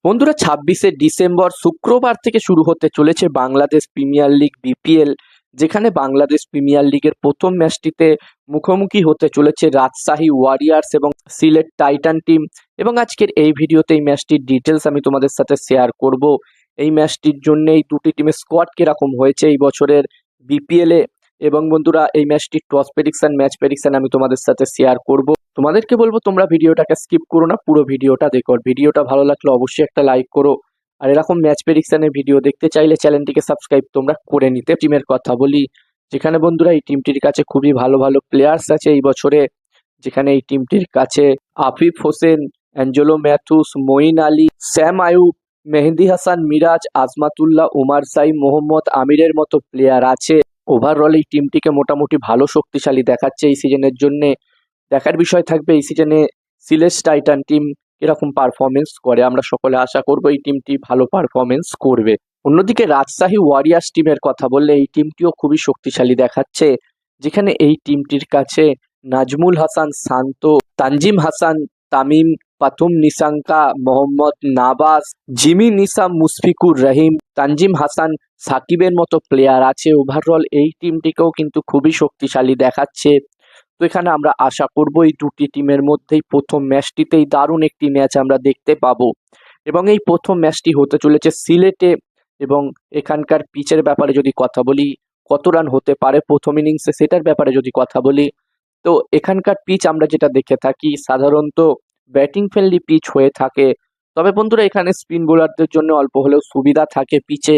বন্ধুরা, 26শে ডিসেম্বর শুক্রবার থেকে শুরু হতে চলেছে বাংলাদেশ প্রিমিয়ার লিগ বিপিএল, যেখানে বাংলাদেশ প্রিমিয়ার লিগের প্রথম ম্যাচটিতে মুখোমুখি হতে চলেছে রাজশাহী ওয়ারিয়ার্স এবং সিলেট টাইটান টিম। এবং আজকের এই ভিডিওতে এই ম্যাচটির ডিটেলস আমি তোমাদের সাথে শেয়ার করব। এই ম্যাচটির জন্য এই দুটি টিমের স্কোয়াড কিরকম হয়েছে এই বছরের বিপিএলে, এবং বন্ধুরা এই ম্যাচটির টস প্রেডিকশন, ম্যাচ প্রেডিকশন আমি তোমাদের সাথে শেয়ার করব। তোমাদেরকে বলবো তোমরা ভিডিওটাকে স্কিপ করো না, পুরো ভিডিওটা দেখো। ভিডিওটা ভালো লাগলে অবশ্যই একটা লাইক করো, আর এরকম ম্যাচ প্রেডিকশনের ভিডিও দেখতে চাইলে চ্যানেলটিকে সাবস্ক্রাইব তোমরা করে নিতে। টিমের কথা বলি, যেখানে বন্ধুরা এই টিমটির কাছে খুবই ভালো ভালো প্লেয়ার্স আছে এই বছরে, যেখানে এই টিমটির কাছে আফিফ হোসেন, অ্যাঞ্জেলো ম্যাথুস, মঈন আলী, স্যাম আয়ুব, মেহেদি হাসান মিরাজ, আজমাতুল্লাহ, উমার সাই, মোহাম্মদ আমিরের মতো প্লেয়ার আছে। ওভারঅল এই টিমটিকে মোটামুটি ভালো শক্তিশালী দেখাচ্ছে এই সিজনের জন্যে। দেখার বিষয় থাকবে এই সিজনে সিলেট টাইটান টিম এরকম পারফরমেন্স করে। আমরা সকলে আশা করব এই টিমটি ভালো পারফরমেন্স করবে। অন্যদিকে রাজশাহী ওয়ারিয়ার্স টিমের কথা বললে এই টিমটিও খুবই শক্তিশালী দেখাচ্ছে, যেখানে এই টিমটির কাছে নাজমুল হাসান শান্ত, তানজিম হাসান তামিম, পাথুম নিশাঙ্কা, মোহাম্মদ নাবাস, জিমি নিসাম, মুশফিকুর রহিম, তানজিম হাসান, সাকিবের মতো প্লেয়ার আছে। ওভারঅল এই টিমটিকেও কিন্তু খুবই শক্তিশালী দেখাচ্ছে। তো এখানে আমরা আশা করব এই দুটি টিমের মধ্যেই প্রথম ম্যাচটিতেই দারুণ একটি ম্যাচ আমরা দেখতে পাবো। এবং এই প্রথম ম্যাচটি হতে চলেছে সিলেটে, এবং এখানকার পিচের ব্যাপারে যদি কথা বলি, কত রান হতে পারে প্রথম ইনিংসে সেটার ব্যাপারে যদি কথা বলি, তো এখানকার পিচ আমরা যেটা দেখে থাকি সাধারণত ব্যাটিং ফ্রেন্ডলি পিচ হয়ে থাকে। তবে বন্ধুরা এখানে স্পিন বোলারদের জন্য অল্প হলেও সুবিধা থাকে পিচে।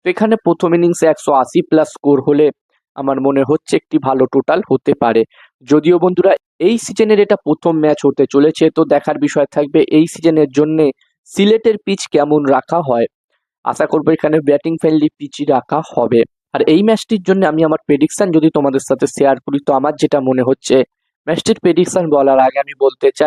তো এখানে প্রথম ইনিংসে 180+ স্কোর হলে আমার মনে হচ্ছে একটি ভালো টোটাল হতে পারে। যদিও বন্ধুরা এই সিজনের এটা প্রথম ম্যাচ হতে চলেছে, তো দেখার বিষয় থাকবে এই সিজনের জন্য সিলেটের পিচ কেমন রাখা হয়। আশা করবো এখানে ব্যাটিং ফ্রেন্ডলি পিচই রাখা হবে। আর এই ম্যাচটির জন্য আমি আমার প্রেডিকশন যদি তোমাদের সাথে শেয়ার করি, তো আমার যেটা মনে হচ্ছে, ম্যাচটির প্রেডিকশন বলার আগে আমি বলতে চাই